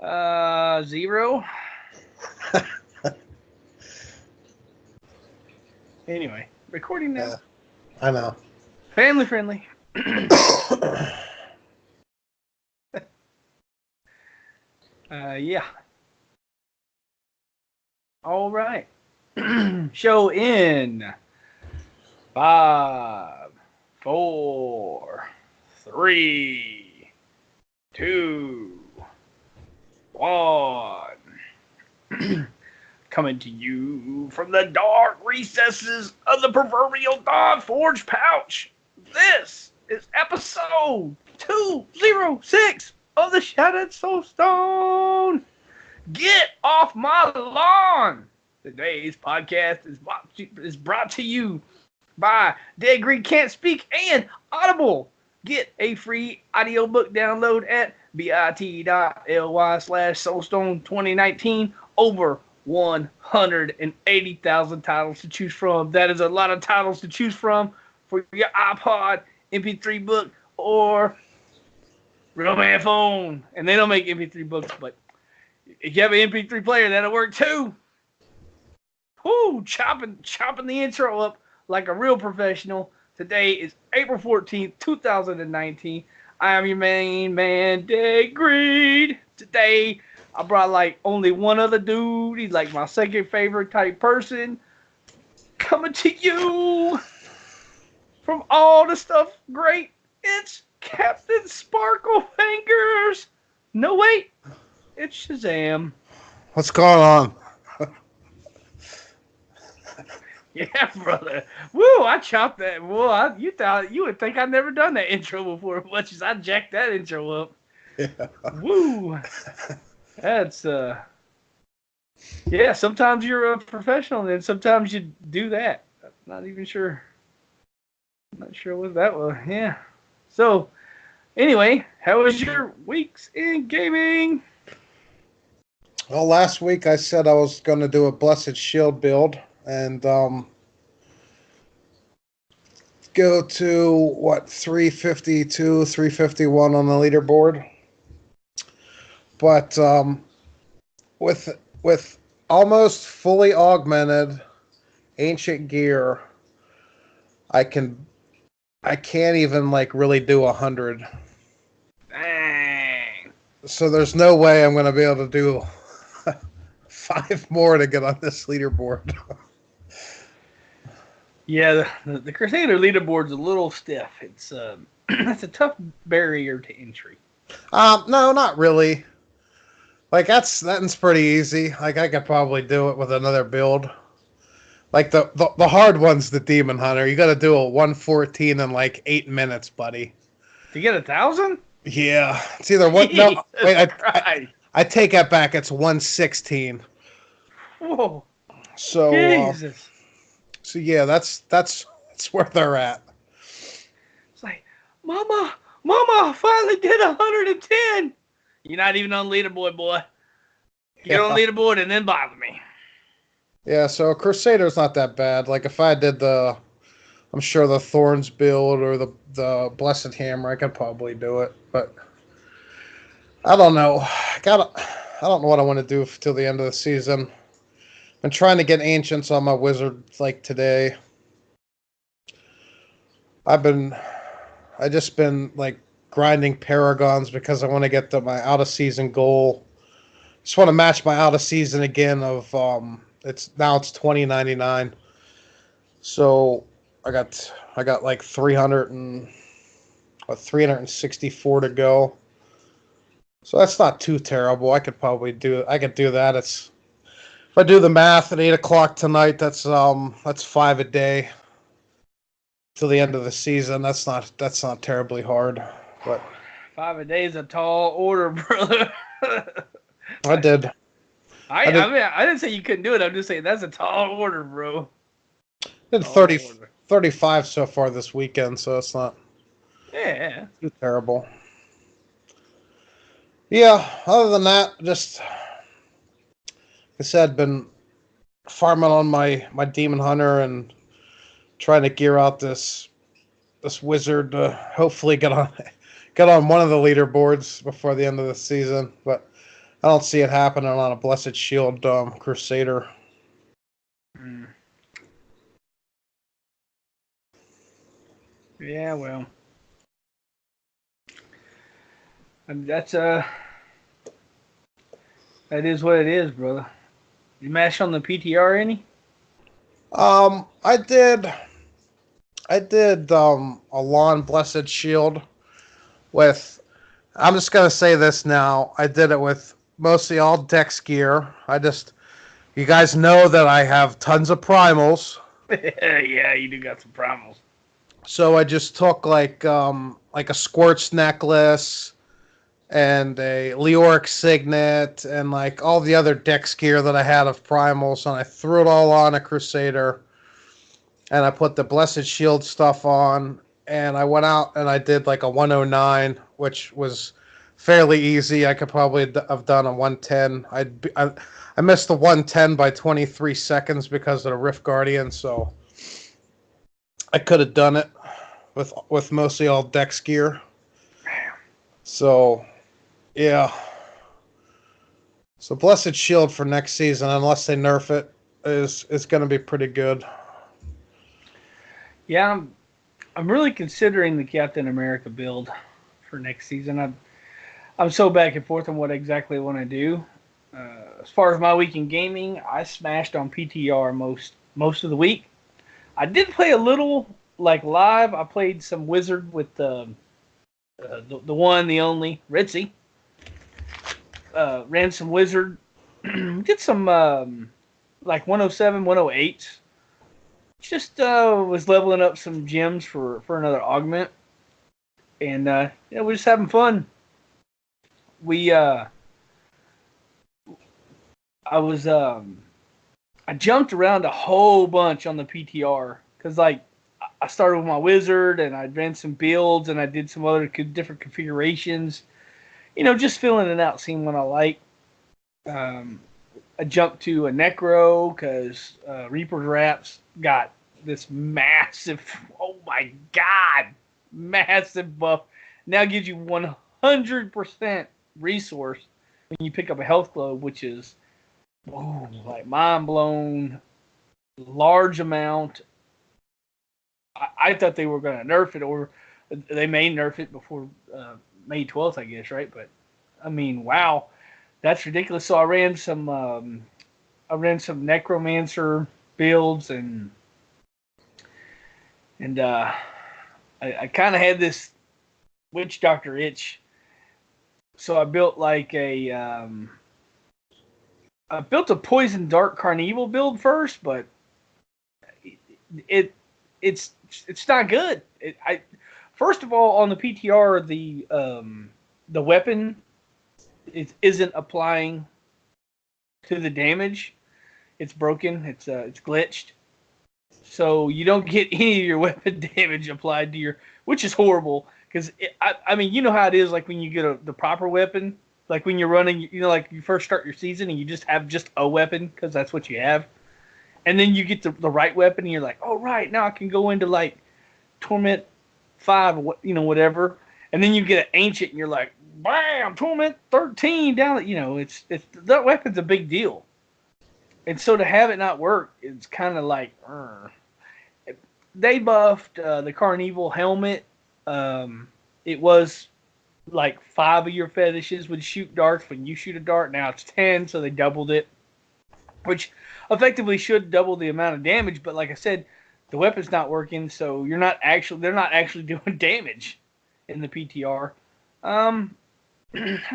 Zero. Anyway, recording now. Yeah, I know. Family friendly. Yeah. All right. Show in 5, 4, 3, 2, 1. Coming to you from the dark recesses of the proverbial Dawn Forge pouch. This is episode 206 of the Shattered Soulstone. Get off my lawn. Today's podcast is brought to you by Deadgreed Can't Speak and Audible. Get a free audiobook download at bit.ly/Soulstone2019. Over 180,000 titles to choose from. That is a lot of titles to choose from for your iPod, MP3 book, or real man phone. And they don't make MP3 books, but if you have an MP3 player, that'll work too. Whoo, chopping the intro up like a real professional. Today is April 14th, 2019. I am your main man, Deadgreed. Today, I brought like only one other dude. He's like my second favorite type person. Coming to you from all the stuff great. It's Captain Sparkle Fingers. No, wait. It's Shazam. What's going on? Yeah, brother. Woo, I chopped that. Whoa, you thought you would think I'd never done that intro before as much as I jacked that intro up. Yeah. Woo. That's, yeah, sometimes you're a professional and then sometimes you do that. I'm not even sure. I'm not sure what that was. Yeah. So, anyway, how was your weeks in gaming? Well, last week I said I was going to do a Blessed Shield build and go to, 352, 351 on the leaderboard. But with almost fully augmented ancient gear, I can't even like really do 100. Dang. So there's no way I'm going to be able to do 5 more to get on this leaderboard. Yeah, the Crusader leaderboard's a little stiff. It's that's a tough barrier to entry. No, not really. Like that's pretty easy. Like I could probably do it with another build. Like the hard one's the Demon Hunter. You got to do a 114 in like 8 minutes, buddy. To get 1,000? Yeah, it's either one. No, wait, I take that back. It's 116. Whoa. So Jesus. So yeah, that's where they're at. It's like, Mama, I finally did 110. You're not even on leaderboard, boy. Get on leaderboard and then bother me. Yeah, so Crusader's not that bad. Like if I did I'm sure the Thorns build or the Blessed Hammer, I could probably do it. But I don't know. I don't know what I want to do till the end of the season. Been trying to get Ancients on my Wizard like today. I just been like grinding Paragons because I want to get to my out of season goal. Just want to match my out of season again of it's 2099. So I got like 364 to go. So that's not too terrible. I could do that. If I do the math at 8 o'clock tonight, that's 5 a day till the end of the season. That's not terribly hard. But 5 a day is a tall order, brother. I did. I mean, I didn't say you couldn't do it. I'm just saying that's a tall order, bro. Did 35 so far this weekend, so it's not too terrible. Yeah, other than that, just like I said, been farming on my Demon Hunter and trying to gear out this wizard to hopefully get on one of the leaderboards before the end of the season. But I don't see it happening on a Blessed Shield Crusader. Mm. Yeah, well, I mean, that is what it is, brother. You mash on the PTR any? I did a lawn Blessed Shield with. I'm just gonna say this now. I did it with mostly all Dex gear. You guys know that I have tons of primals, Yeah, you do got some primals. so I just took like a Squirts necklace and a Leoric signet and like all the other Dex gear that I had of primals, and I threw it all on a Crusader, and I put the Blessed Shield stuff on, and I went out and I did like a 109, which was fairly easy. I could probably have done a 110. I missed the 110 by 23 seconds because of the Rift Guardian, so I could have done it with mostly all Dex gear. So, yeah. So Blessed Shield for next season, unless they nerf it, is going to be pretty good. Yeah, I'm really considering the Captain America build for next season. I'm so back and forth on what exactly I want to do. As far as my week in gaming, I smashed on PTR most of the week. I did play a little like live. I played some Wizard with the one, the only Ritzy. Ran some Wizard. Did some like 107, 108s. Just was leveling up some gems for another augment, and we're just having fun. We I was I jumped around a whole bunch on the PTR because like I started with my wizard and I ran some builds and I did some other different configurations. Just filling it out, seeing what I like. Um, I jumped to a Necro because Reaper's Wraps got this massive, oh my god, massive buff. Now gives you 100% resource when you pick up a health globe, which is like mind blown, large amount. I thought they were going to nerf it, or they may nerf it before May 12th, I guess, right? But I mean, wow, that's ridiculous. So I ran some necromancer builds and I kind of had this witch doctor itch, so I built I built a poison dark carnival build first, but it it's not good. First of all, on the PTR, the weapon isn't applying to the damage. It's broken. It's glitched. So you don't get any of your weapon damage applied to which is horrible. Because I mean, you know how it is. Like when you get the proper weapon, like when you're running, like you first start your season and you just have just a weapon because that's what you have, and then you get the right weapon and you're like, oh right, now I can go into like Torment 5, whatever, and then you get an ancient and you're like, bam, Torment 13 down. It's that weapon's a big deal. And so to have it not work, it's kind of like, they buffed the Carnival helmet. It was like 5 of your fetishes would shoot darts when you shoot a dart. Now it's 10, so they doubled it, which effectively should double the amount of damage. But like I said, the weapon's not working, so they're not actually doing damage in the PTR. I've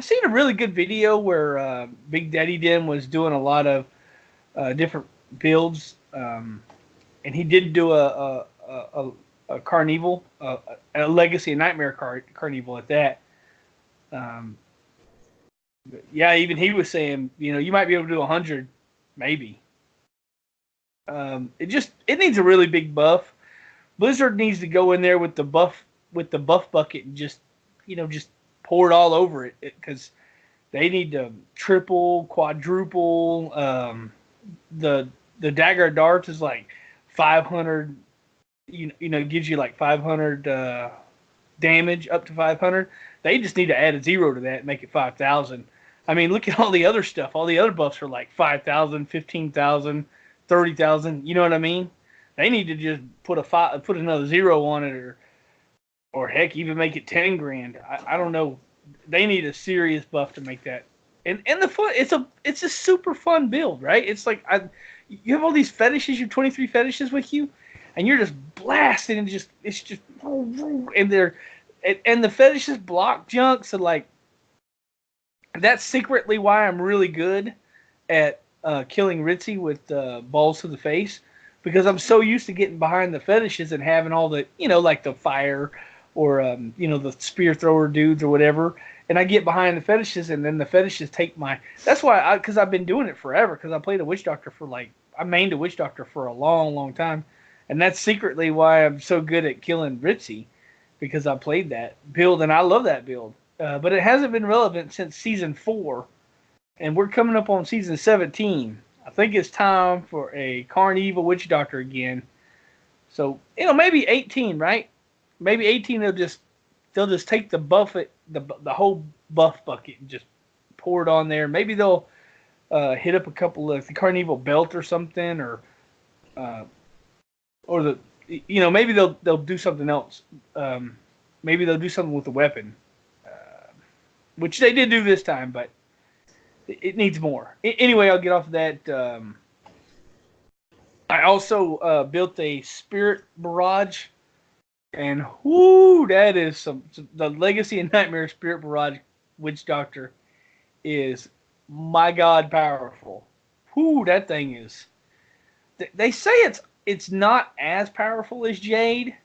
seen a really good video where Big Daddy Den was doing a lot of different builds, and he did do a Carnival, a Legacy and Nightmare Carnival at that. Yeah, even he was saying, you might be able to do 100, maybe. It needs a really big buff. Blizzard needs to go in there with the buff bucket and just pour it all over it, because they need to triple, quadruple. The dagger darts is like 500. Gives you like 500 damage, up to 500. They just need to add a 0 to that and make it 5,000. I mean, look at all the other stuff. All the other buffs are like 5,000, 15,000, 30,000. You know what I mean? They need to just put another zero on it, or heck, even make it 10 grand. I don't know. They need a serious buff to make that. And the fun, it's a super fun build, right? It's like you have all these fetishes, you have 23 fetishes with you, and you're just blasting and it's just and the fetishes block junk. So like that's secretly why I'm really good at killing Ritzy with balls to the face, because I'm so used to getting behind the fetishes and having all the, like the fire or, the spear thrower dudes or whatever. And I get behind the fetishes, and then the fetishes take my. That's why, because I've been doing it forever. Because I played a witch doctor I mained a witch doctor for a long, long time, and that's secretly why I'm so good at killing Ritzy, because I played that build and I love that build. But it hasn't been relevant since season 4, and we're coming up on season 17. I think it's time for a Carnival Witch Doctor again. So maybe 18, right? Maybe 18. They'll just take the the whole buff bucket and just pour it on there. Maybe they'll hit up a couple of the Carnival belt or something, or maybe they'll do something else. Maybe they'll do something with the weapon, which they did do this time, but it needs more. Anyway, I'll get off of that. I also built a Spirit Barrage, and that is the Legacy and Nightmare Spirit Barrage Witch Doctor is, my God, powerful. That thing is. They say it's not as powerful as Jade,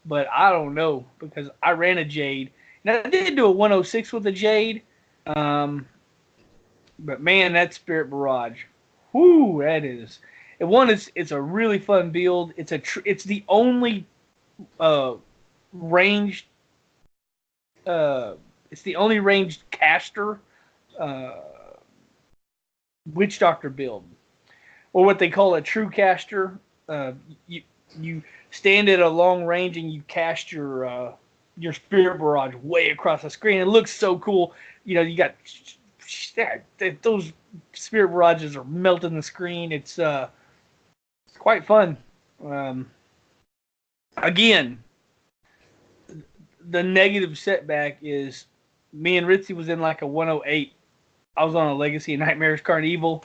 but I don't know, because I ran a Jade. Now I did do a 106 with a Jade, but man, that Spirit Barrage, that is. And one is, it's a really fun build. It's the only ranged it's the only ranged caster witch doctor build, or what they call a true caster. You stand at a long range and you cast your Spirit Barrage way across the screen. It looks so cool. You got those Spirit Barrages are melting the screen. It's quite fun. Again, the negative setback is me and Ritzy was in like a 108. I was on a Legacy of Nightmares Carnival.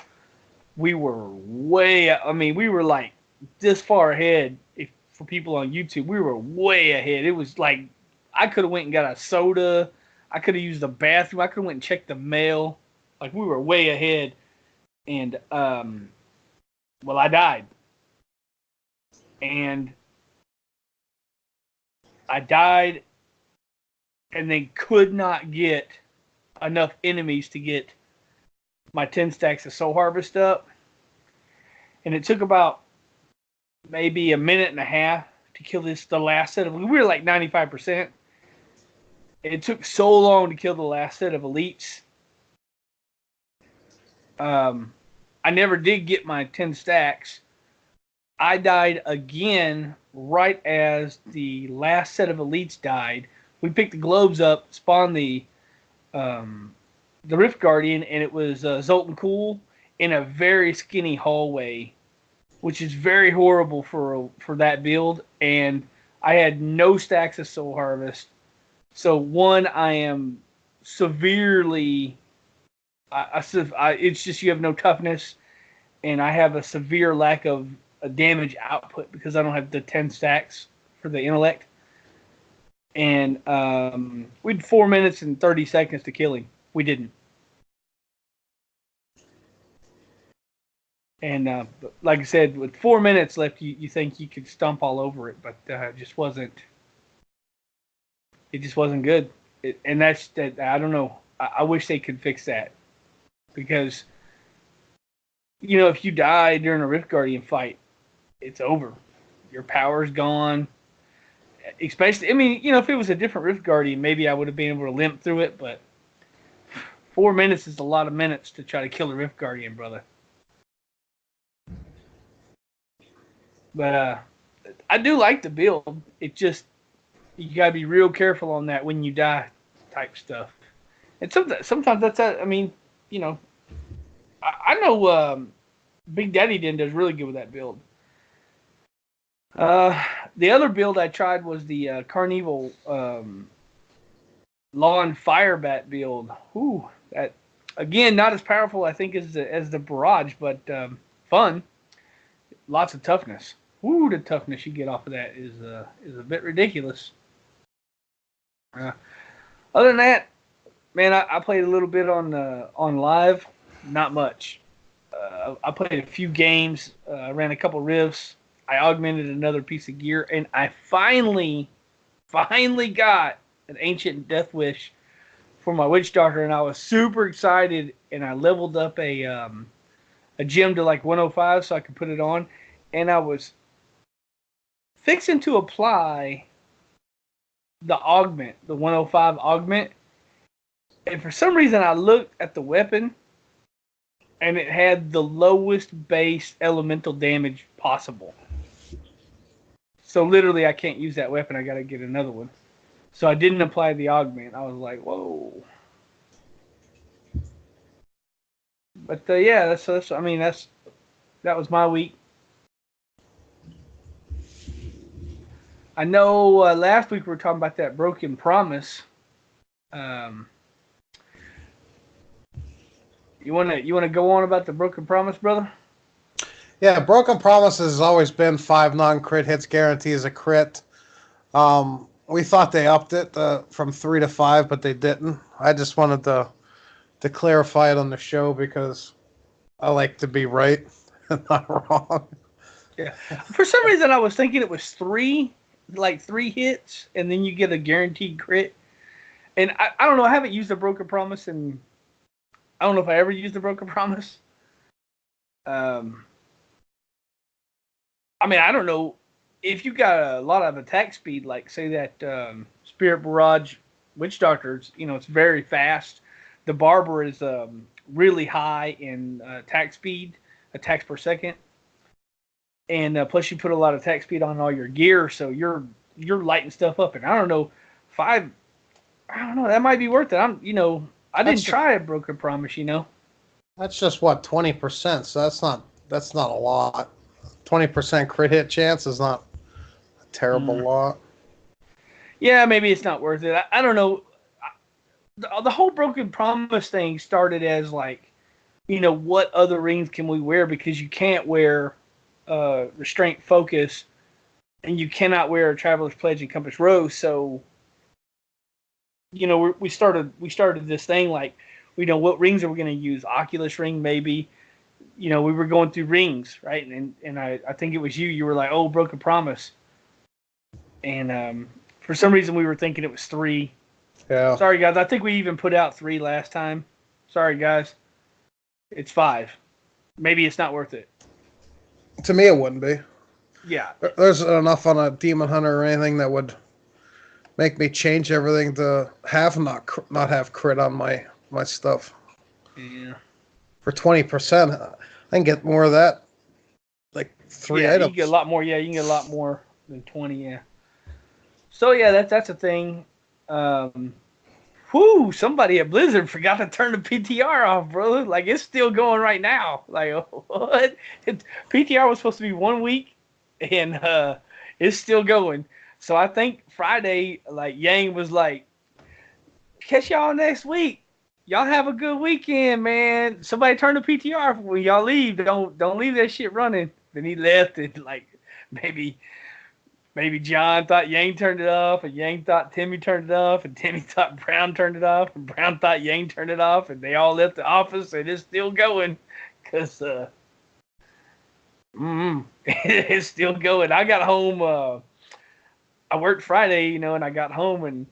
We were we were like this far ahead. For people on YouTube, we were way ahead. It was like I could have went and got a soda. I could have used the bathroom. I could have went and checked the mail. Like, we were way ahead. And I died. And I died, and they could not get enough enemies to get my 10 stacks of Soul Harvest up. And it took about maybe a minute and a half to kill the last set of. We were like 95%. It took so long to kill the last set of elites. I never did get my 10 stacks. I died again right as the last set of elites died. We picked the globes up, spawned the Rift Guardian, and it was Zoltan Cool in a very skinny hallway, which is very horrible for that build. And I had no stacks of Soul Harvest. So one, I am severely. It's just you have no toughness, and I have a severe lack of damage output because I don't have the 10 stacks for the intellect. And we had 4 minutes and 30 seconds to kill him. We didn't. And like I said, with 4 minutes left, you think you could stomp all over it, but it just wasn't. It just wasn't good. And that's that. I don't know. I wish they could fix that, because if you die during a Rift Guardian fight, it's over. Your power's gone. Especially, if it was a different Rift Guardian, maybe I would have been able to limp through it. But 4 minutes is a lot of minutes to try to kill a Rift Guardian, brother. But I do like the build. It just, you gotta be real careful on that when you die type stuff. And sometimes that's you know, I know Big Daddy Den does really good with that build. The other build I tried was the Carnival Lawn Firebat build. Ooh, that again not as powerful I think as the Barrage, but fun. Lots of toughness. Ooh, the toughness you get off of that is a bit ridiculous. Other than that, man, I played a little bit on live, not much. I played a few games, ran a couple rifts. I augmented another piece of gear, and I finally got an Ancient Death Wish for my Witch Doctor, and I was super excited. And I leveled up a gem to like 105 so I could put it on, and I was fixing to apply the augment, the 105 augment, and for some reason I looked at the weapon, and it had the lowest base elemental damage possible. So literally, I can't use that weapon. I got to get another one. So I didn't apply the augment. I was like, whoa. But yeah, that's. I mean, that was my week. I know last week we were talking about that Broken Promise. You wanna go on about the Broken Promise, brother? Yeah, Broken Promise has always been 5 non-crit hits guarantee as a crit. We thought they upped it from 3 to 5, but they didn't. I just wanted to clarify it on the show because I like to be right and not wrong. Yeah. For some reason, I was thinking it was 3 hits, and then you get a guaranteed crit. And I don't know. I haven't used a Broken Promise, and I don't know if I ever used a Broken Promise. I mean, I don't know if you got a lot of attack speed, like say that Spirit Barrage Witch Doctors. You know, it's very fast. The Barber is really high in attack speed, attacks per second, and plus you put a lot of attack speed on all your gear, so you're lighting stuff up. And I don't know, 5. I don't know. That might be worth it. I didn't try a Broken Promise. That's just what 20%. So that's not a lot. 20% crit hit chance is not a terrible lot. Yeah, maybe it's not worth it. I don't know. The whole Broken Promise thing started as like, what other rings can we wear? Because you can't wear Restraint Focus, and you cannot wear Traveler's Pledge and Compass Rose. So, we started this thing like, what rings are we going to use? Oculus ring, maybe. We were going through rings, right? And I think it was you were like, oh, Broken Promise. And for some reason we were thinking it was 3. Yeah. Sorry, guys. I think we even put out 3 last time. Sorry, guys. It's 5. Maybe it's not worth it. To me, it wouldn't be. Yeah. There's enough on a Demon Hunter or anything that would make me change everything to not have crit on my stuff. Yeah. For 20%, I can get more of that. Like 3 items. You can get a lot more. Yeah, you can get a lot more than 20. Yeah. So yeah, that's a thing. Somebody at Blizzard forgot to turn the PTR off, bro. Like, it's still going right now. Like, what? PTR was supposed to be 1 week, and it's still going. So I think Friday, like, Yang was like, catch y'all next week. Y'all have a good weekend, man. Somebody turn the PTR off when y'all leave. Don't leave that shit running. Then he left, and like maybe John thought Yang turned it off, and Yang thought Timmy turned it off, and Timmy thought Brown turned it off, and Brown thought Yang turned it off, and they all left the office, and it's still going, because it's still going. I got home. I worked Friday, and I got home, and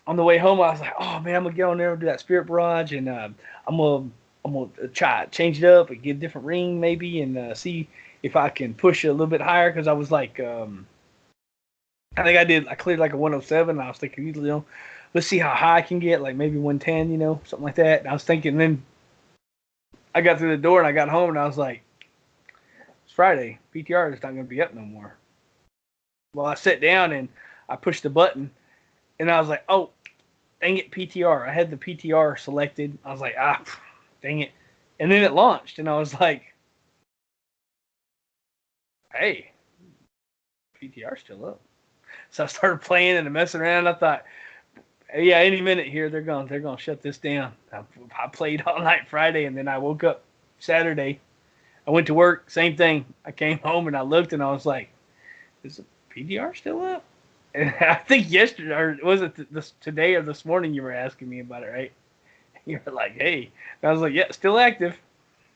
on the way home, I was like, oh man, I'm gonna get on there and do that Spirit Barrage, and I'm gonna try change it up and get a different ring maybe, and see if I can push it a little bit higher, because I was like, I think I cleared like a 107. And I was thinking, let's see how high I can get, like maybe 110, something like that. And I was thinking, then I got through the door and I got home and I was like, it's Friday. PTR is not going to be up no more. Well, I sat down and I pushed the button and I was like, oh, dang it, PTR. I had the PTR selected. I was like, dang it. And then it launched, and I was like, hey, PTR's still up. So I started playing and messing around. I thought, yeah, any minute here they're gonna shut this down. I played all night Friday, and then I woke up Saturday. I went to work, same thing. I came home and I looked, and I was like, is the PTR still up? And I think yesterday, or was it today or this morning, you were asking me about it, right? You were like, hey. And I was like, yeah, still active.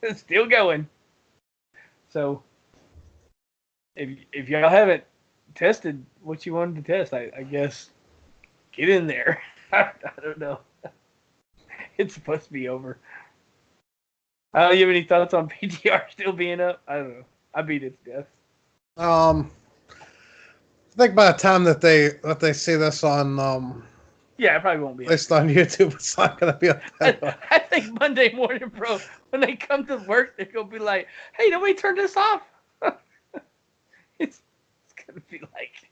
It's still going. So if y'all haven't tested what you wanted to test, I guess get in there. I don't know. It's supposed to be over. You have any thoughts on PTR still being up? I don't know. I beat it to death. I think by the time that they see this on yeah, it probably won't be. At least on YouTube, it's not gonna be up that I think Monday morning, bro, when they come to work, they're gonna be like, "Hey, nobody turn this off." it's gonna be like,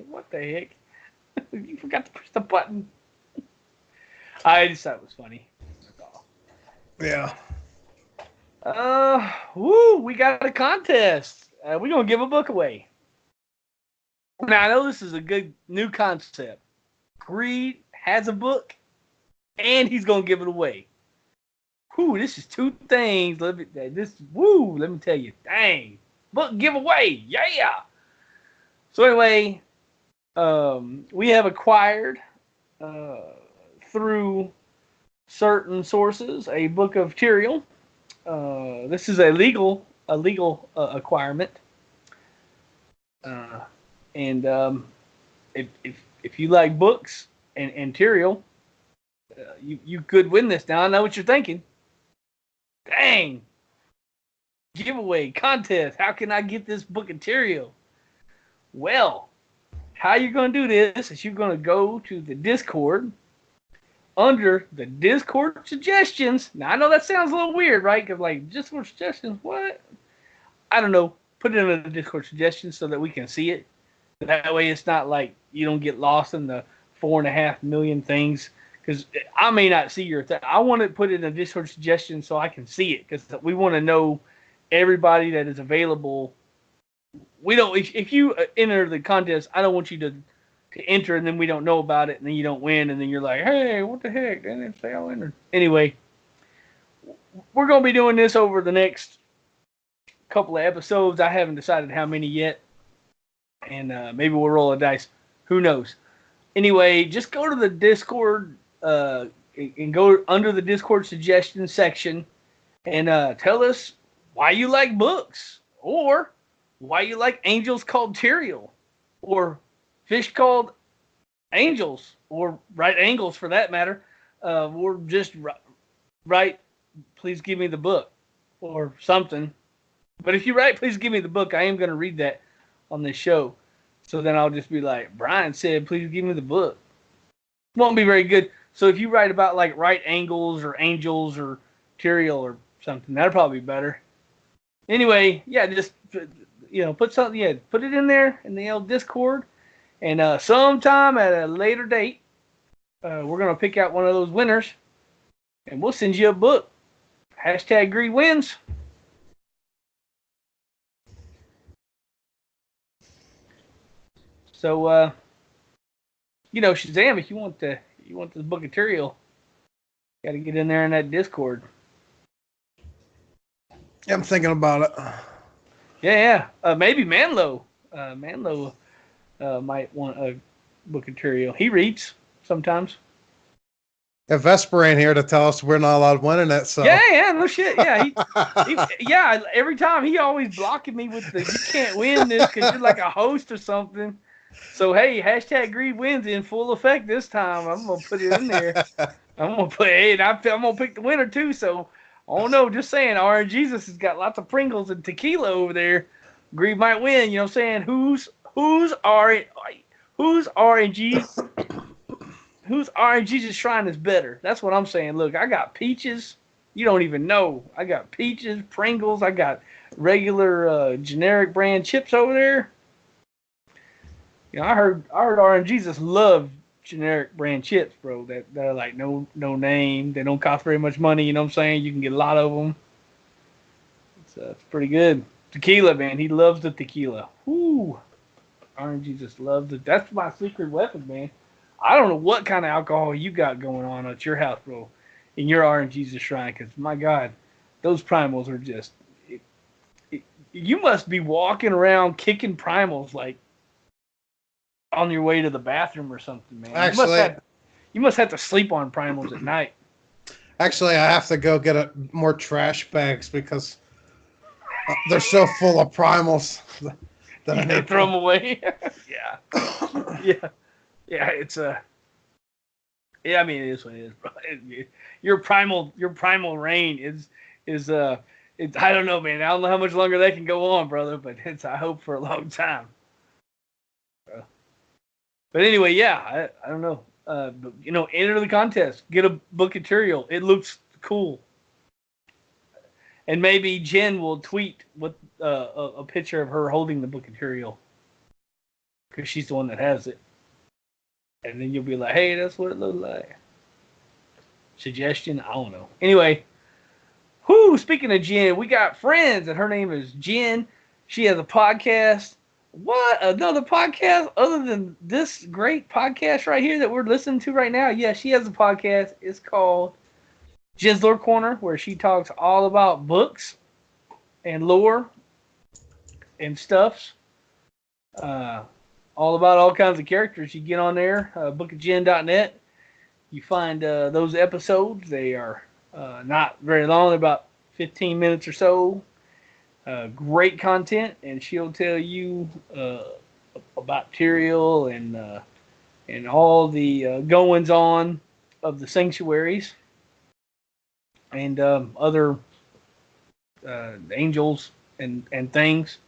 what the heck? You forgot to push the button. I just thought it was funny. Yeah. We got a contest. We're gonna give a book away. Now I know this is a good new concept. Greed has a book, and he's gonna give it away. Whoo, this is two things. Let me tell you, dang, book giveaway, yeah. So anyway, we have acquired through certain sources a book of Tyrael. This is a legal acquirement, and if you like books and Tyrael, you could win this. Now I know what you're thinking. Dang, giveaway contest. How can I get this book of Tyrael? Well, how you're gonna do this is you're gonna go to the Discord. Under the Discord suggestions. Now, I know that sounds a little weird, right? Because, like, Discord suggestions, what? I don't know. Put it in the Discord suggestions so that we can see it. That way it's not like you don't get lost in the 4.5 million things. Because I may not see your thing. I want to put it in the Discord suggestions so I can see it. Because we want to know everybody that is available. We don't. If you enter the contest, I don't want you to enter and then we don't know about it and then you don't win and then you're like, hey, what the heck? They didn't say I entered. Anyway, we're going to be doing this over the next couple of episodes. I haven't decided how many yet. And maybe we'll roll a dice. Who knows? Anyway, just go to the Discord and go under the Discord suggestions section and tell us why you like books or why you like angels called Tyrael or fish called angels, or right angles for that matter, or just write, please give me the book, or something. But if you write, please give me the book, I am going to read that on this show. So then I'll just be like, Brian said, please give me the book. Won't be very good. So if you write about like right angles or angels or Tyrael or something, that'll probably be better. Anyway, yeah, just put something, put it in there in the old Discord. And sometime at a later date, we're going to pick out one of those winners, and we'll send you a book. Hashtag Greed wins. So, Shazam, if you want this book of Tyrael, got to get in there in that Discord. Yeah, I'm thinking about it. Yeah. Maybe Manlo. Manlo might want a book of Tyrael. He reads sometimes. If Vesper ain't here to tell us we're not allowed winning it, so yeah, no shit. Yeah, every time he always blocking me with the you can't win this because you're like a host or something. So hey, hashtag Greed wins in full effect this time. I'm gonna put it in there. I'm gonna pick the winner too. So I don't know, just saying, R. Jesus has got lots of Pringles and tequila over there. Greed might win. You know what I'm saying? Who's RNG's shrine is better? That's what I'm saying. Look, I got peaches. You don't even know. I got peaches, Pringles. I got regular generic brand chips over there. I heard RNG's love generic brand chips, bro. That are like no name. They don't cost very much money. You know what I'm saying? You can get a lot of them. It's pretty good. Tequila, man. He loves the tequila. Woo. RNG just loves it. That's my secret weapon, man. I don't know what kind of alcohol you got going on at your house, bro, in your RNG's shrine, because my God, those primals are just. You must be walking around kicking primals like on your way to the bathroom or something, man. Actually, you must have to sleep on primals at night. Actually, I have to go get more trash bags because they're so full of primals that I need to throw them away. Yeah, yeah, yeah. It's a. Yeah, I mean it is what it is, bro. Your primal reign is I don't know, man. I don't know how much longer that can go on, brother, but it's I hope for a long time. But anyway, yeah, I don't know. But, enter the contest. Get a book of Tyrael. It looks cool. And maybe Jen will tweet with a picture of her holding the book of Tyrael. Because she's the one that has it. And then you'll be like, hey, that's what it looked like. Suggestion? I don't know. Anyway, speaking of Jen, we got friends, and her name is Jen. She has a podcast. What? Another podcast other than this great podcast right here that we're listening to right now? Yeah, she has a podcast. It's called Jen's Lore Corner, where she talks all about books and lore and stuffs. All about all kinds of characters. You get on there, bookofjen.net. You find those episodes. They are not very long. They're about 15 minutes or so. Great content, and she'll tell you about Tyrael and all the goings on of the sanctuaries and other angels and things.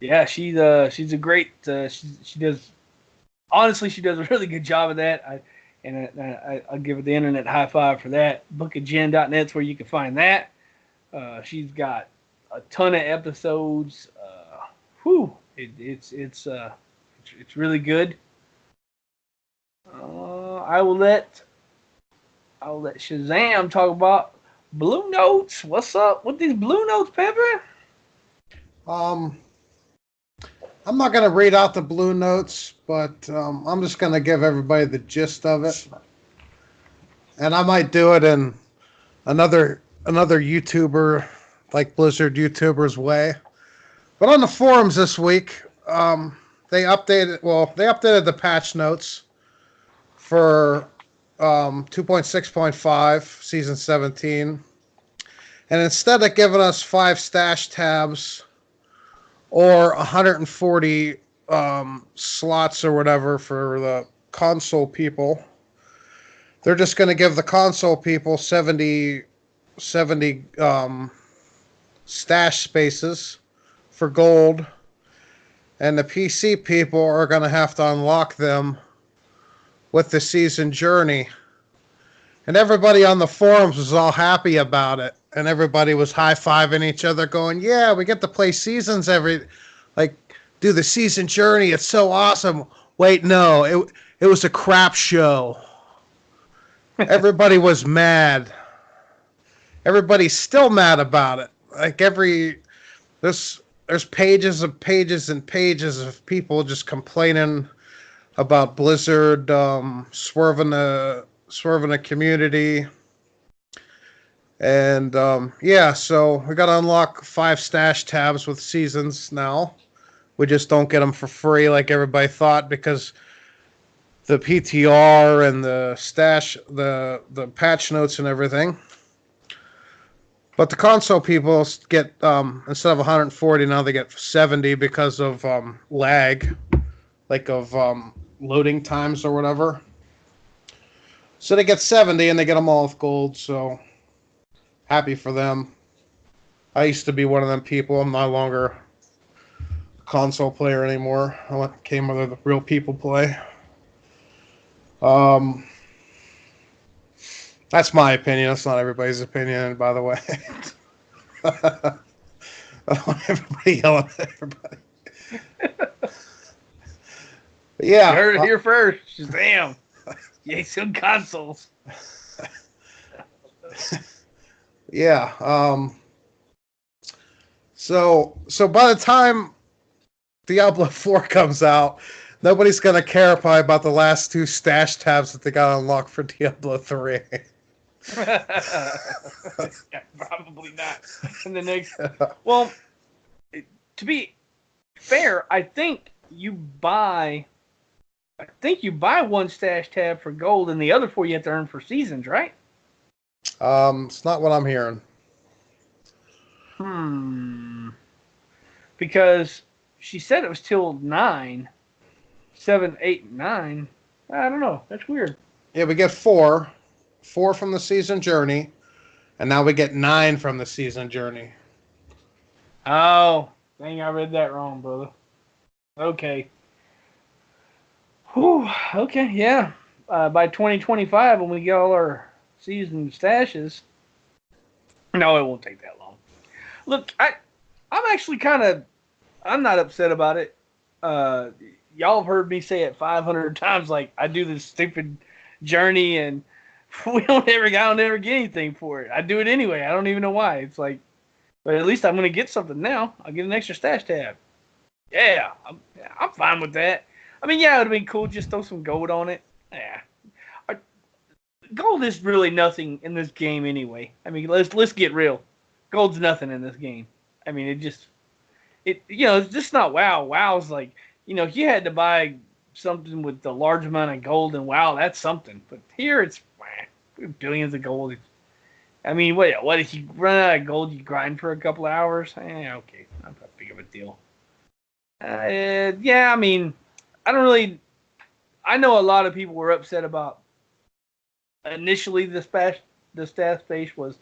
Yeah, she's a great. She does. Honestly, she does a really good job of that. I'll give her the internet high five for that. Bookofjen.net is where you can find that. She's got a ton of episodes. It's really good. I will let Shazam talk about Blue Notes. What's up with these Blue Notes, Pepper? I'm not going to read out the Blue Notes, but I'm just going to give everybody the gist of it. And I might do it in another YouTuber, like Blizzard YouTubers way. But on the forums this week, they updated the patch notes for 2.6.5 season 17. And instead of giving us 5 stash tabs or 140 slots or whatever for the console people, they're just going to give the console people 70 stash spaces for gold, and the PC people are going to have to unlock them with the season journey. And everybody on the forums was all happy about it, and everybody was high-fiving each other going, yeah, we get to play seasons do the season journey, it's so awesome. Wait, no, it was a crap show. Everybody was mad. Everybody's still mad about it. There's pages and pages and pages of people just complaining about Blizzard swerving the community. And so we got to unlock 5 stash tabs with seasons now. We just don't get them for free like everybody thought, because the PTR and the stash, the patch notes and everything. But the console people get, instead of 140, now they get 70 because of lag, loading times or whatever. So they get 70 and they get them all with gold, so happy for them. I used to be one of them people. I'm no longer a console player anymore. I came where the real people play. That's my opinion. That's not everybody's opinion, by the way. I don't want everybody yelling at everybody. Yeah. You heard it here first. Shazam. Yay, some consoles. Yeah. So by the time Diablo 4 comes out, nobody's gonna care probably about the last two stash tabs that they got unlocked for Diablo 3. Yeah, probably not. In the next, well, to be fair, I think you buy one stash tab for gold, and the other four you have to earn for seasons, right? It's not what I'm hearing. Because she said it was till 9, 7, 8, 9. I don't know. That's weird. Yeah, we get four from the season journey, and now we get 9 from the season journey. Oh, dang! I read that wrong, brother. Okay. Whew. Okay. Yeah. By 2025, when we get all our season stashes, no, it won't take that long. Look, I'm actually I'm not upset about it. Y'all have heard me say it 500 times. Like, I do this stupid journey, and I don't ever get anything for it. I do it anyway. I don't even know why. It's like, but at least I'm gonna get something now. I'll get an extra stash tab. Yeah, I'm fine with that. I mean, yeah, it would have been cool just throw some gold on it. Yeah, gold is really nothing in this game anyway. I mean, let's get real. Gold's nothing in this game. I mean, it's just not WoW. WoW's like, if you had to buy something with a large amount of gold and WoW, that's something. But here it's billions of gold. I mean, what if you run out of gold, you grind for a couple of hours? Okay, not that big of a deal. Yeah, I mean, I know a lot of people were upset about initially the staff space was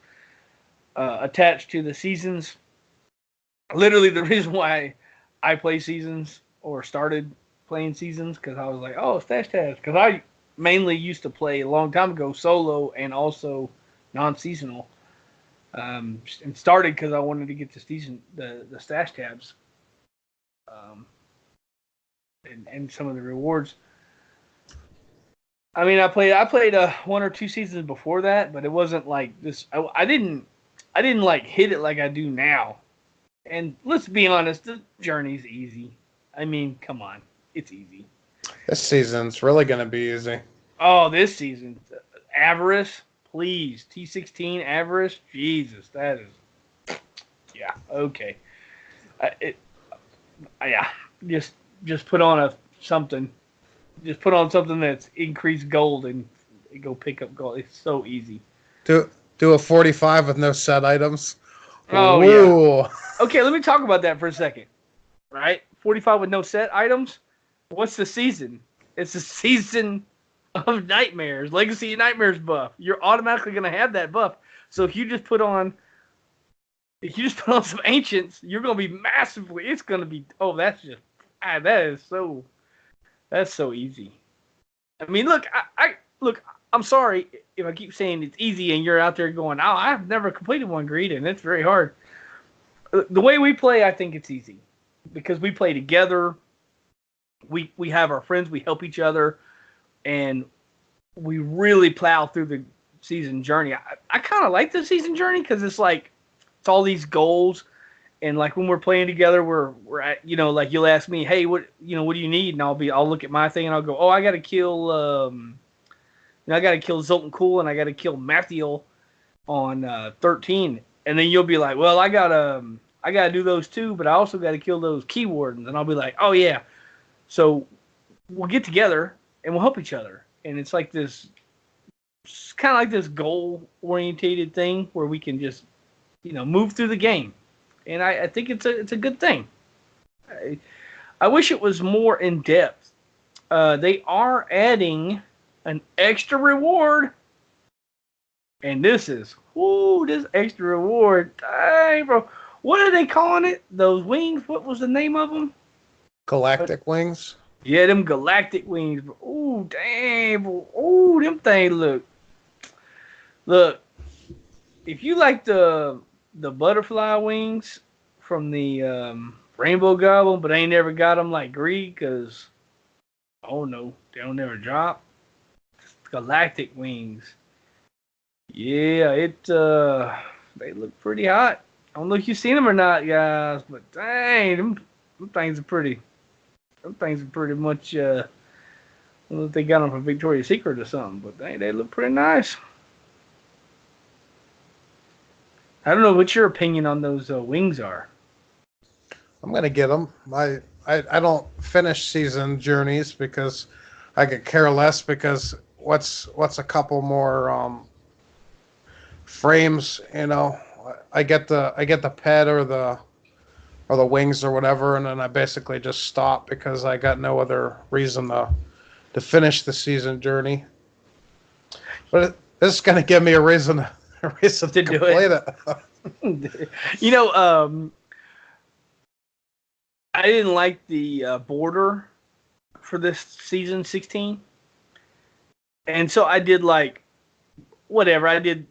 attached to the seasons. Literally, the reason why I play seasons or started playing seasons because I was like, oh, stash tabs. Because I mainly used to play a long time ago solo and also non-seasonal. And started because I wanted to get the stash tabs, and some of the rewards. I mean, I played 1 or 2 seasons before that, but it wasn't like this. I didn't like hit it like I do now. And let's be honest, the journey's easy. I mean, come on, it's easy. This season's really going to be easy. Oh, this season, Avarice, please, T16 Avarice, Jesus, that is, yeah, okay. Yeah, just put on something. Just put on something that's increased gold and go pick up gold. It's so easy. Do a 45 with no set items. Oh, Ooh. yeah. Okay, let me talk about that for a second. Right? 45 with no set items. What's the season? It's the season of Nightmares, Legacy of Nightmares buff. You're automatically going to have that buff. So if you just put on some Ancients, you're going to be massively. It's going to be. Oh, that's so easy. I mean, look, I'm sorry if I keep saying it's easy and you're out there going, oh, I've never completed one, Greed, and it's very hard. The way we play, I think it's easy because we play together. We have our friends, we help each other, and we really plow through the season journey. I kind of like the season journey because it's like it's all these goals, and like when we're playing together, we're at like you'll ask me, hey, what do you need, and I'll look at my thing and I'll go, oh, I got to kill Zoltan Cool and I got to kill Mathiel on 13. And then you'll be like, well, I gotta do those too, but I also got to kill those key wardens. And I'll be like, oh yeah. So we'll get together and we'll help each other. And it's like this, it's kind of like this goal orientated thing where we can just, move through the game. And I think it's a good thing. I wish it was more in depth. They are adding an extra reward. And this extra reward. Dang, bro. What are they calling it? Those wings? What was the name of them? Galactic wings? Yeah, them galactic wings. Ooh, dang, bro. Ooh, them things look. If you like the butterfly wings from the Rainbow Goblin, but ain't never got them like Greed, because Oh no, they don't never drop. Galactic wings. Yeah, they look pretty hot. I don't know if you've seen them or not, guys, but dang, them things are pretty. Them things are pretty much. I don't know if they got them from Victoria's Secret or something, but they look pretty nice. I don't know what your opinion on those wings are. I'm gonna get them. I don't finish season journeys because I could care less. Because what's a couple more frames? You know, I get the pet or the wings or whatever, and then I basically just stop because I got no other reason to finish the season journey. But this is gonna give me a reason to Do complete it. it. You know, I didn't like the border for this season 16, and so I did like whatever I did.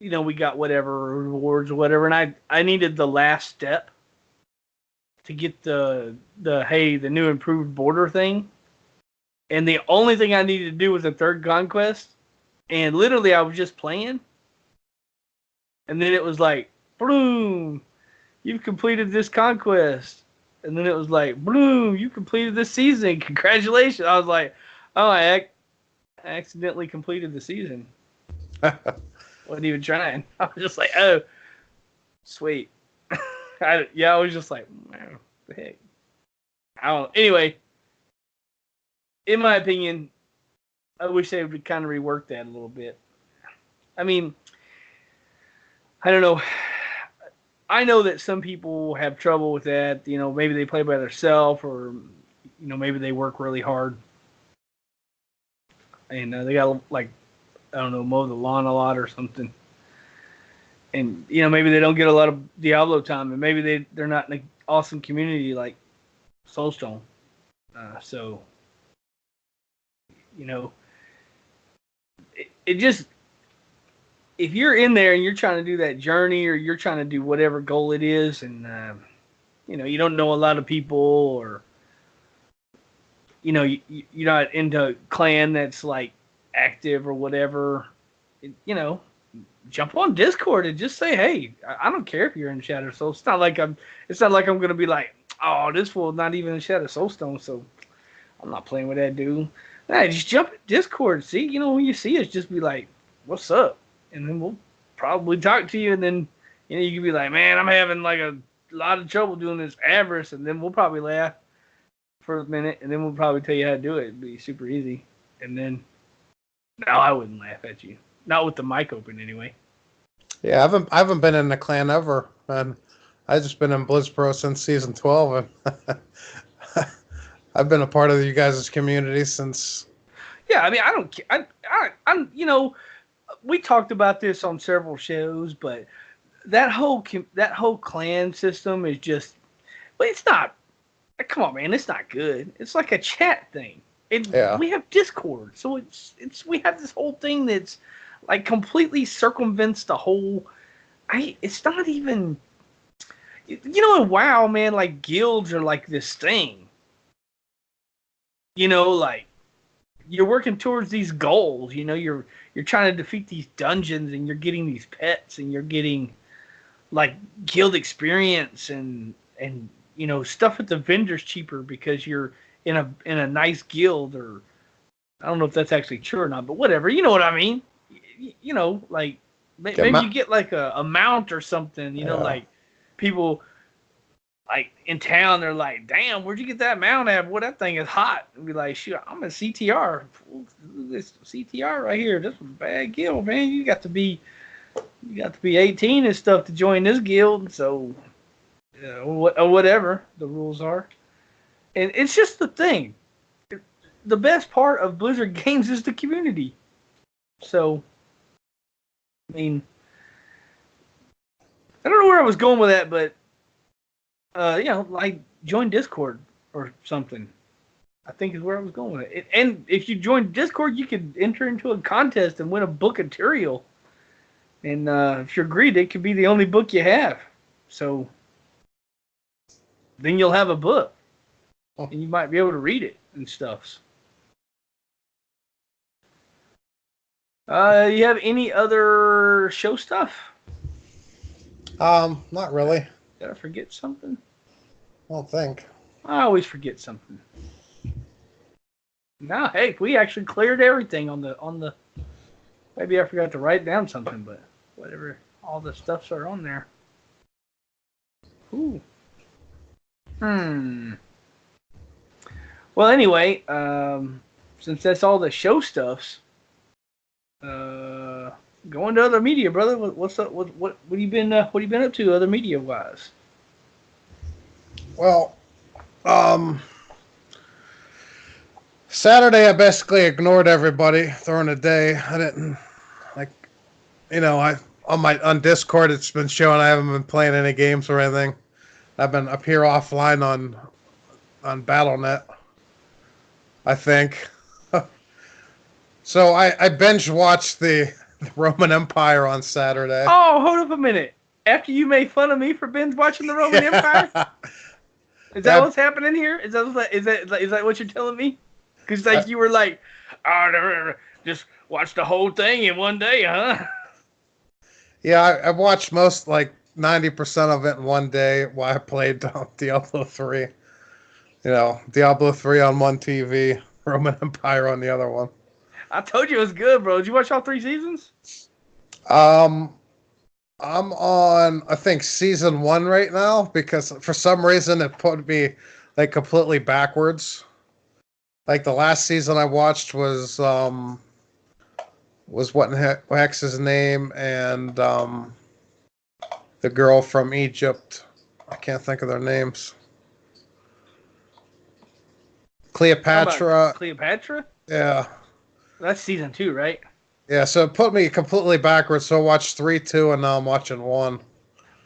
You know, we got whatever rewards or whatever, and I needed the last step to get the new improved border thing, and the only thing I needed to do was the third conquest, and literally I was just playing, and then it was like, boom, you've completed this conquest. And then it was like, boom, you completed this season. Congratulations. I was like, oh, I accidentally completed the season. Wasn't even trying. I was just like, oh, sweet. I was just like, wow, the heck. I don't know. Anyway, in my opinion, I wish they would kind of rework that a little bit. I mean, I don't know. I know that some people have trouble with that. You know, maybe they play by themselves, or maybe they work really hard, and they got like, I don't know, mow the lawn a lot or something. And maybe they don't get a lot of Diablo time, and maybe they're not in an awesome community like Soulstone. So it just, if you're in there and you're trying to do that journey, or you're trying to do whatever goal it is, and you don't know a lot of people, or you're not into clan that's like active or whatever, jump on Discord and just say, hey, I don't care if you're in Shadow Soul. It's not like I'm gonna be like, oh, this fool's not even in Shadow Soulstone, so I'm not playing with that dude. Nah, just jump in Discord. See, when you see us, just be like, what's up? And then we'll probably talk to you, and then you can be like, man, I'm having like a lot of trouble doing this avarice, and then we'll probably laugh for a minute, and then we'll probably tell you how to do it. It'd be super easy. And then, no, I wouldn't laugh at you. Not with the mic open, anyway. Yeah, I haven't been in the clan ever, and I've just been in Blizzpro since season 12, and I've been a part of you guys' community since. Yeah, I mean, I don't care. I'm we talked about this on several shows, but that whole clan system is just, but it's not. Come on, man, it's not good. It's like a chat thing. Yeah. We have Discord, so we have this whole thing that's like completely circumvents the whole. It's not even. In WoW, man, like guilds are like this thing. Like you're working towards these goals. You're trying to defeat these dungeons, and you're getting these pets, and you're getting like guild experience, and stuff at the vendors cheaper because you're in a nice guild, or I don't know if that's actually true or not, but whatever. You know what I mean? Like maybe you get like a mount or something. Yeah. Like people like in town, they're like, damn, where'd you get that mount at? Boy, that thing is hot. And be like, shoot, I'm a CTR. This CTR right here, this was a bad guild, man. You got to be 18 and stuff to join this guild. So, or whatever the rules are. And it's just the thing. The best part of Blizzard games is the community. So, I mean, I don't know where I was going with that, but like join Discord or something, I think is where I was going with it. And if you join Discord, you could enter into a contest and win a book of Tyrael. And if you're greedy, it could be the only book you have. So then you'll have a book, and you might be able to read it and stuff. You have any other show stuff? Not really. Did I forget something? I don't think. I always forget something. No, hey, we actually cleared everything on the. Maybe I forgot to write down something, but whatever. All the stuffs are on there. Ooh. Well, anyway, since that's all the show stuffs, going to other media, brother. What's up? What have you been? What have you been up to, other media wise? Well, Saturday I basically ignored everybody during the day. I didn't like, I on Discord it's been showing I haven't been playing any games or anything. I've been up here offline on BattleNet, I think. So I binge watched the Roman Empire on Saturday. Oh, hold up a minute. After you made fun of me for binge watching the Roman Empire, is that what's happening here? Is that what you're telling me? Because like you were like, oh, just watch the whole thing in one day, huh? Yeah, I watched most, like 90% of it in one day while I played Diablo 3. Diablo 3 on one TV, Roman Empire on the other one. I told you it was good, bro. Did you watch all 3 seasons? I'm on, I think, season 1 right now because for some reason it put me like completely backwards. Like the last season I watched was what the heck's his name, and the girl from Egypt. I can't think of their names. Cleopatra. Cleopatra? Yeah. That's season 2, right? Yeah, so it put me completely backwards. So I watched 3, 2, and now I'm watching 1.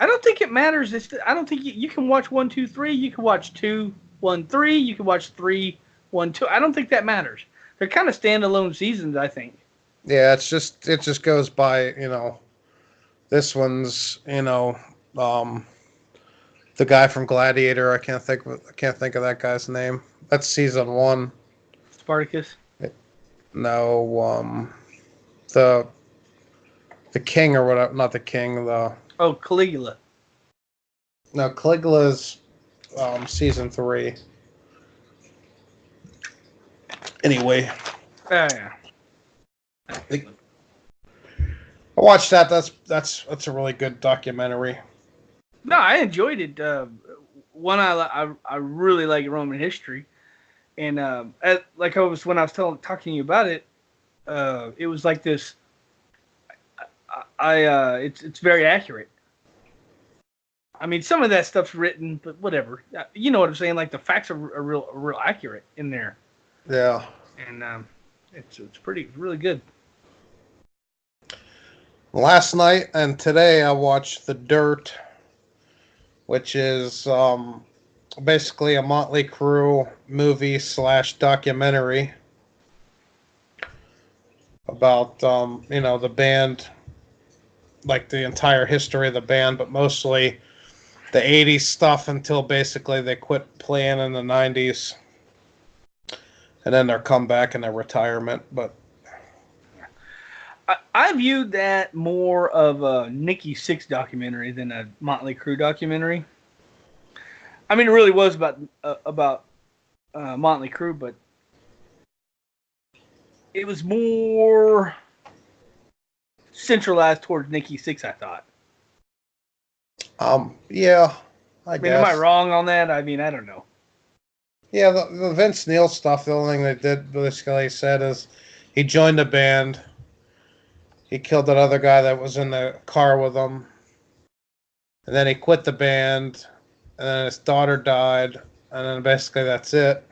I don't think it matters. I don't think you can watch 1, 2, 3. You can watch 2, 1, 3. You can watch 3, 1, 2. I don't think that matters. They're kind of standalone seasons, I think. Yeah, it just goes by, this one's, the guy from Gladiator. I can't think of that guy's name. That's season 1. Spartacus? No, the king or whatever, not the king, Caligula. No, Caligula's season 3. Anyway. Yeah. I watched that. That's a really good documentary. No, I enjoyed it. One, I really like Roman history, and like when I was talking to you about it, it was like this. It's very accurate. I mean, some of that stuff's written, but whatever. You know what I'm saying? Like the facts are real accurate in there. Yeah. And it's really good. Last night and today I watched The Dirt, which is basically a Motley Crue movie / documentary about the band, like the entire history of the band, but mostly the 80s stuff until basically they quit playing in the 90s. And then their comeback and their retirement. But I viewed that more of a Nikki Sixx documentary than a Motley Crue documentary. I mean, it really was about Motley Crue, but it was more centralized towards Nikki Sixx, I thought. Yeah, I guess. Am I wrong on that? I mean, I don't know. Yeah, the Vince Neil stuff, the only thing they did basically said is he joined the band. He killed that other guy that was in the car with him. And then he quit the band. And then his daughter died. And then basically that's it.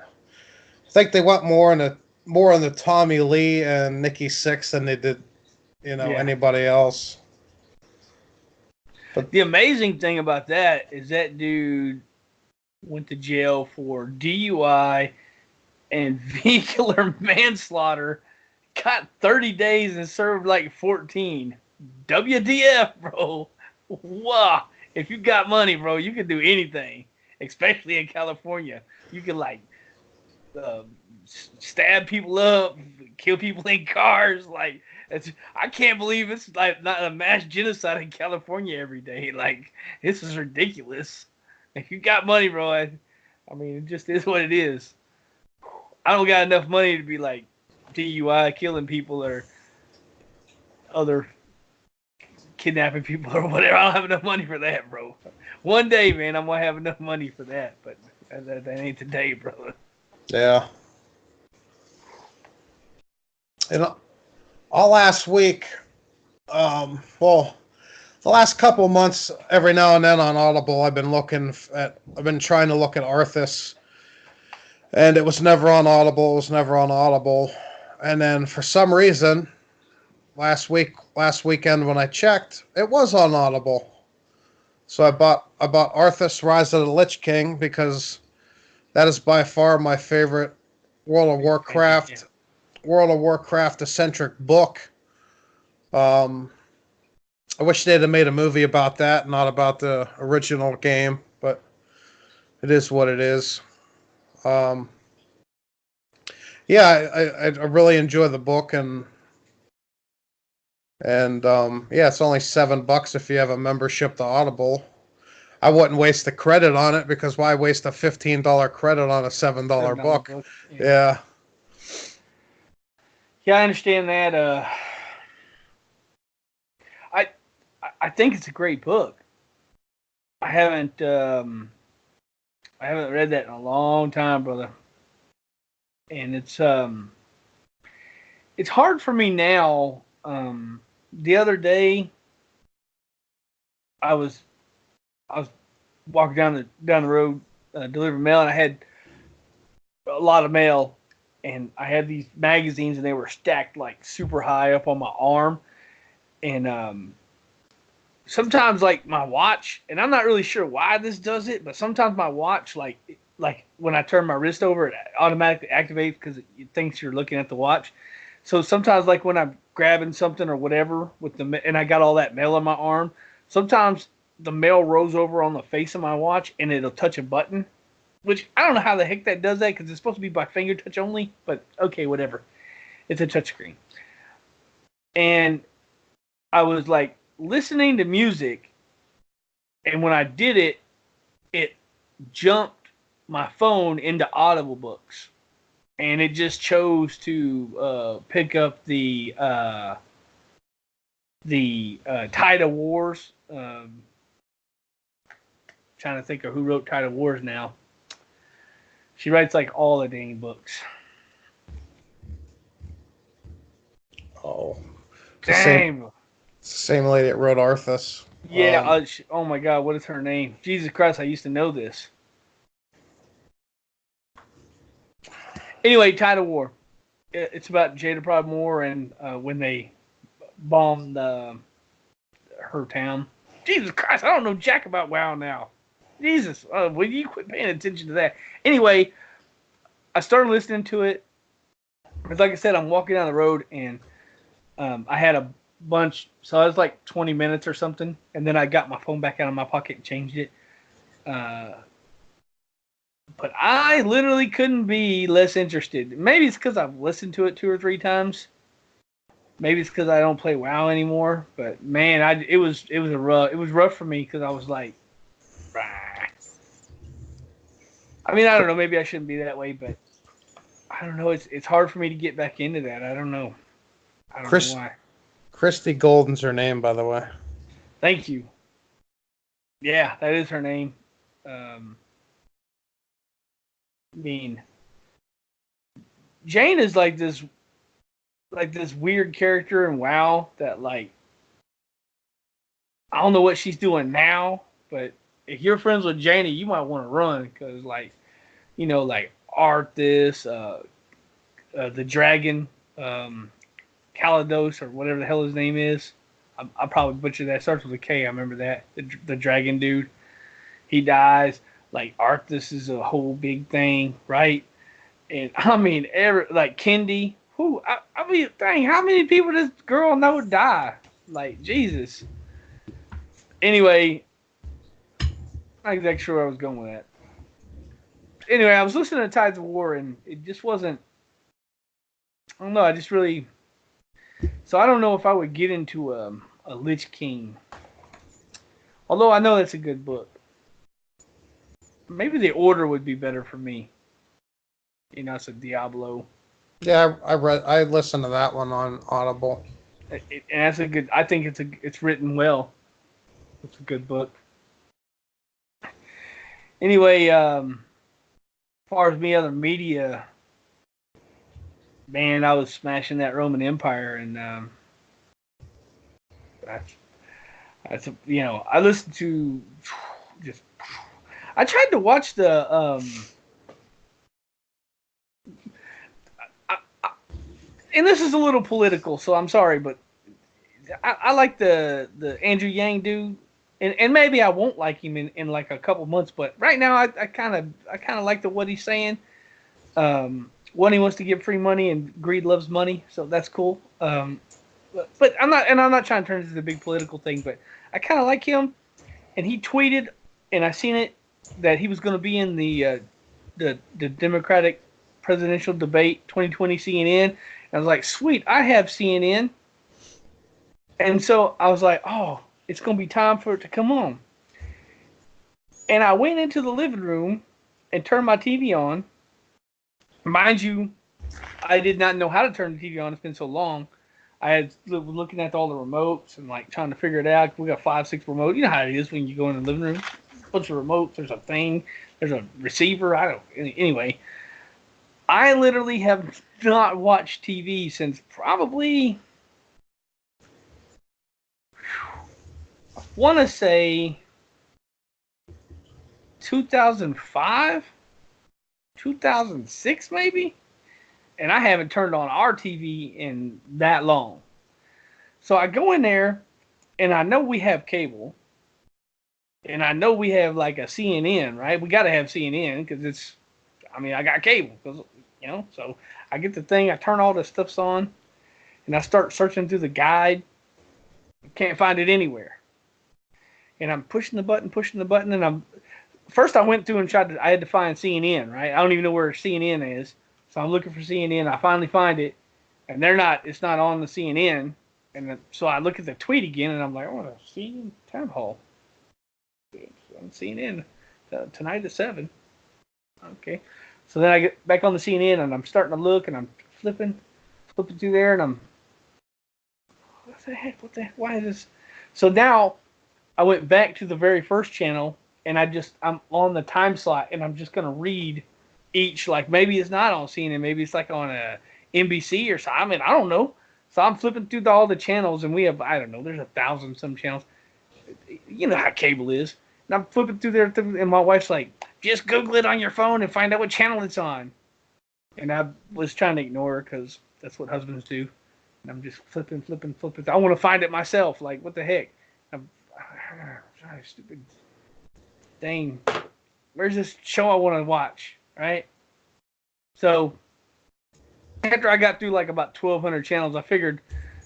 I think they went more on the Tommy Lee and Nikki Sixx than they did, anybody else. But the amazing thing about that is that dude went to jail for DUI and vehicular manslaughter, got 30 days and served like 14. WDF, bro. Wow. If you got money, bro, you can do anything, especially in California. You can stab people up, kill people in cars. Like I can't believe it's like not a mass genocide in California every day. Like this is ridiculous. If you got money, bro, I mean, it just is what it is. I don't got enough money to be like DUI, killing people, or other kidnapping people or whatever. I don't have enough money for that, bro. One day, man, I'm gonna have enough money for that, but that ain't today, brother. Yeah. And all last week, well, the last couple of months, every now and then on Audible, I've been trying to look at Arthas, and it was never on Audible. It was never on Audible, and then for some reason, last weekend when I checked, it was on Audible. So I bought Arthas: Rise of the Lich King because that is by far my favorite World of Warcraft eccentric book. I wish they'd have made a movie about that, not about the original game, but it is what it is. Yeah, I really enjoy the book, and yeah, it's only $7 if you have a membership to Audible. I wouldn't waste the credit on it because why waste a $15 credit on a $7 book? Yeah. Yeah, I understand that. I think it's a great book. I haven't read that in a long time, brother. And it's hard for me now. The other day, I was walking down the road delivering mail, and I had a lot of mail, and I had these magazines, and they were stacked like super high up on my arm, and sometimes like my watch, and I'm not really sure why this does it, but sometimes my watch like when I turn my wrist over, it automatically activates because it thinks you're looking at the watch. So sometimes like when I'm grabbing something or whatever and I got all that mail on my arm, sometimes the mail rolls over on the face of my watch and it'll touch a button, which I don't know how the heck that does that because it's supposed to be by finger touch only, but okay, whatever. It's a touch screen. And I was like listening to music, and when I did it, it jumped my phone into Audible books, and it just chose to pick up the Tide of Wars. Trying to think of who wrote Tide of Wars now. She writes like all the dang books. Oh, Dang. It's the same lady that wrote Arthas. Yeah. Oh my God, what is her name? Jesus Christ, I used to know this. Anyway, Tide of War. It's about Jada Prodmore and when they bombed her town. Jesus Christ, I don't know jack about WoW now. Jesus, will you quit paying attention to that? Anyway, I started listening to it. It's like I said, I'm walking down the road and I had a bunch, so I was like 20 minutes or something, and then I got my phone back out of my pocket and changed it. But I literally couldn't be less interested. Maybe it's because I've listened to it 2 or 3 times. Maybe it's because I don't play WoW anymore. But man, it was rough for me because I was like, bah. I mean, I don't know. Maybe I shouldn't be that way, but I don't know. It's hard for me to get back into that. I don't know. I don't know why. Christy Golden's her name, by the way. Thank you. Yeah, that is her name. I mean, Jane is like this weird character in WoW that like I don't know what she's doing now, but if you're friends with Janie, you might want to run because like like Arthas, the dragon, Kalados or whatever the hell his name is. I probably butchered that. It starts with a K. I remember that the dragon dude. He dies. Like Arthas is a whole big thing, right? And I mean, like Kendi. Who? I mean, dang, how many people does this girl know die? Like Jesus. Anyway, not exactly sure where I was going with that. Anyway, I was listening to Tides of War, and it just wasn't. I don't know. I just really. So I don't know if I would get into a Lich King. Although I know that's a good book. Maybe the Order would be better for me. It's a Diablo. Yeah, I listened to that one on Audible. And that's a good. I think it's written well. It's a good book. Anyway, as far as me other media, man, I was smashing that Roman Empire, and that's I listened to just. I tried to watch the and this is a little political, so I'm sorry, but I like the Andrew Yang dude, and maybe I won't like him in like a couple months, but right now I kind of like what he's saying. One, he wants to give free money, and greed loves money, so that's cool. But I'm not trying to turn this into a big political thing, but I kind of like him, and he tweeted, and I seen it that he was going to be in the Democratic presidential debate 2020 CNN. And I was like, sweet, I have CNN. And so I was like, oh, it's going to be time for it to come on. And I went into the living room and turned my TV on. Mind you, I did not know how to turn the TV on. It's been so long. I had looking at all the remotes and like trying to figure it out. We got 5, 6 remotes. You know how it is when you go in the living room. A bunch of remotes. There's a thing. There's a receiver. Anyway, I literally have not watched TV since probably, I want to say 2005, 2006 maybe. And I haven't turned on our TV in that long. So I go in there, and I know we have cable, and I know we have like a CNN, right? We got to have CNN because I got cable, So I get the thing, I turn all the stuffs on, and I start searching through the guide. Can't find it anywhere. And I'm pushing the button, and first I went through and I had to find CNN, right? I don't even know where CNN is. So I'm looking for CNN. I finally find it, and it's not on the CNN. And so I look at the tweet again, and I'm like, I want to see Town Hall. I'm CNN tonight at 7. Okay. So then I get back on the CNN, and I'm starting to look, and I'm flipping through there, and I'm, what the heck? Why is this? So now I went back to the very first channel, and I'm on the time slot, and I'm just going to read each, like maybe it's not on CNN, maybe it's like on a NBC or something. I don't know. So I'm flipping through all the channels, and we have, I don't know, there's 1,000 some channels. You know how cable is. And I'm flipping through there, and my wife's like, just Google it on your phone and find out what channel it's on. And I was trying to ignore her because that's what husbands do. And I'm just flipping. I want to find it myself. Like, what the heck? Stupid thing. Where's this show I want to watch? Right? So after I got through like about 1,200 channels, I figured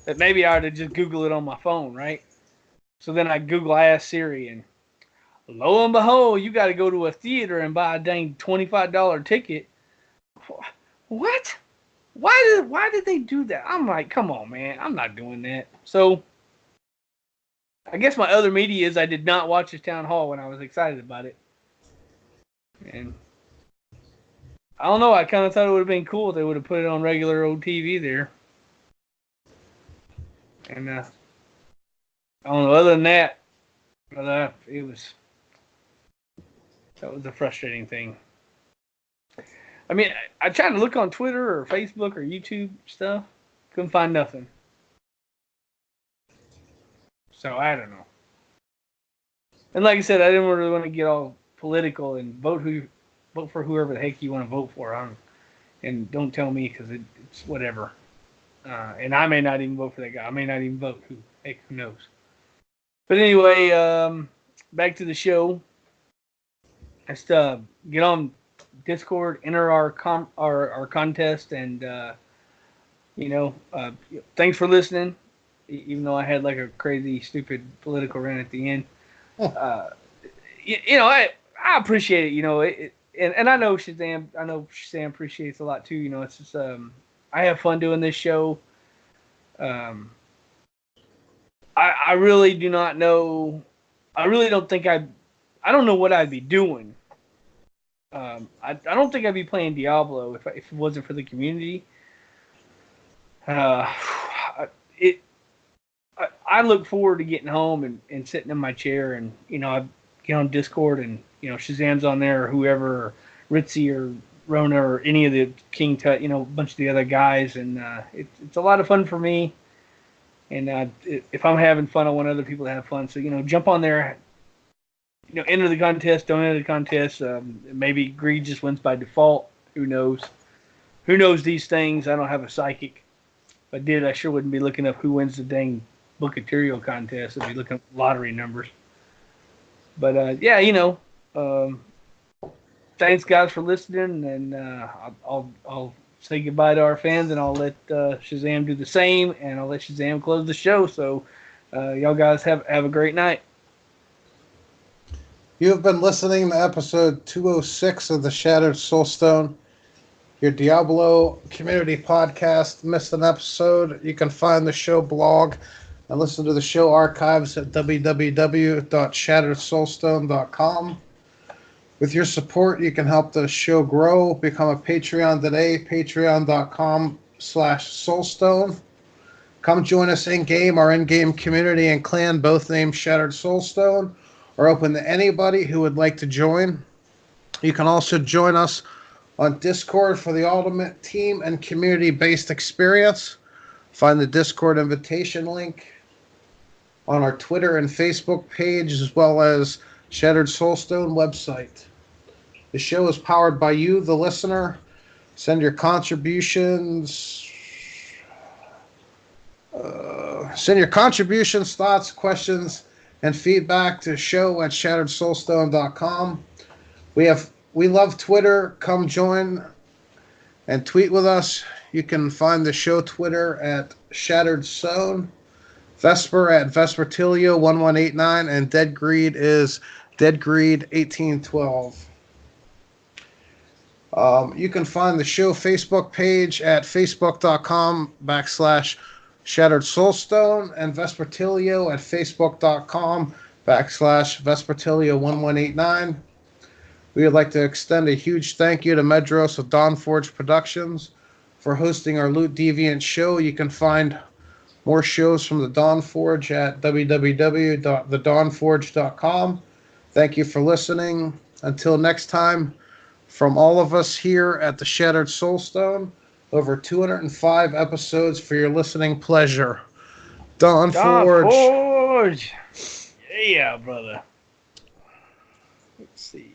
that maybe I ought to just Google it on my phone, right? So then I asked Siri, and lo and behold, you got to go to a theater and buy a dang $25 ticket. What? Why did they do that? I'm like, come on, man, I'm not doing that. So I guess my other media is I did not watch this Town Hall when I was excited about it. And I don't know, I kind of thought it would have been cool if they would have put it on regular old TV there. And I don't know, other than that, that was a frustrating thing. I mean, I tried to look on Twitter or Facebook or YouTube stuff. Couldn't find nothing. So I don't know. And like I said, I didn't really want to get all political and vote for whoever the heck you want to vote for. And don't tell me because it's whatever. And I may not even vote for that guy. I may not even vote. Who knows? But anyway, back to the show. Let's get on Discord, enter our contest, and thanks for listening. Even though I had like a crazy, stupid political rant at the end, I appreciate it. And I know Shazam appreciates a lot too. It's just I have fun doing this show. Um, I really do not know. I really don't think I don't know what I'd be doing. I don't think I'd be playing Diablo if it wasn't for the community. Uh, it I look forward to getting home and sitting in my chair and I get on Discord and Shazam's on there or whoever, or Ritzy or Rona or any of the King Tut, a bunch of the other guys, and it's a lot of fun for me. And if I'm having fun, I want other people to have fun. So jump on there, enter the contest, don't enter the contest. Maybe Greed just wins by default. Who knows? Who knows these things? I don't have a psychic. If I did, I sure wouldn't be looking up who wins the dang book material contest. I'd be looking up lottery numbers. But thanks guys for listening, and I'll say goodbye to our fans, and I'll let Shazam do the same, and I'll let Shazam close the show. So y'all guys have a great night. You have been listening to episode 206 of the Shattered Soulstone, your Diablo community podcast. Missed an episode? You can find the show blog and listen to the show archives at www.shatteredsoulstone.com. With your support, you can help the show grow. Become a Patreon today, patreon.com/Soulstone. Come join us in-game. Our in-game community and clan, both named Shattered Soulstone, are open to anybody who would like to join. You can also join us on Discord for the ultimate team and community-based experience. Find the Discord invitation link on our Twitter and Facebook page, as well as Shattered Soulstone website. The show is powered by you, the listener. Send your contributions. Thoughts, questions, and feedback to show@shatteredsoulstone.com. We love Twitter. Come join and tweet with us. You can find the show Twitter at Shattered Zone, Vesper at Vespertilio1189, and Deadgreed is Deadgreed1812. You can find the show Facebook page at facebook.com/Shattered Soulstone and Vespertilio at facebook.com/Vespertilio1189. We would like to extend a huge thank you to Medros of Dawnforge Productions for hosting our Loot Deviant show. You can find more shows from the Dawnforge at www.thedawnforge.com. Thank you for listening. Until next time, from all of us here at the Shattered Soulstone, over 205 episodes for your listening pleasure. Dawnforge. Dawnforge. Yeah, brother. Let's see.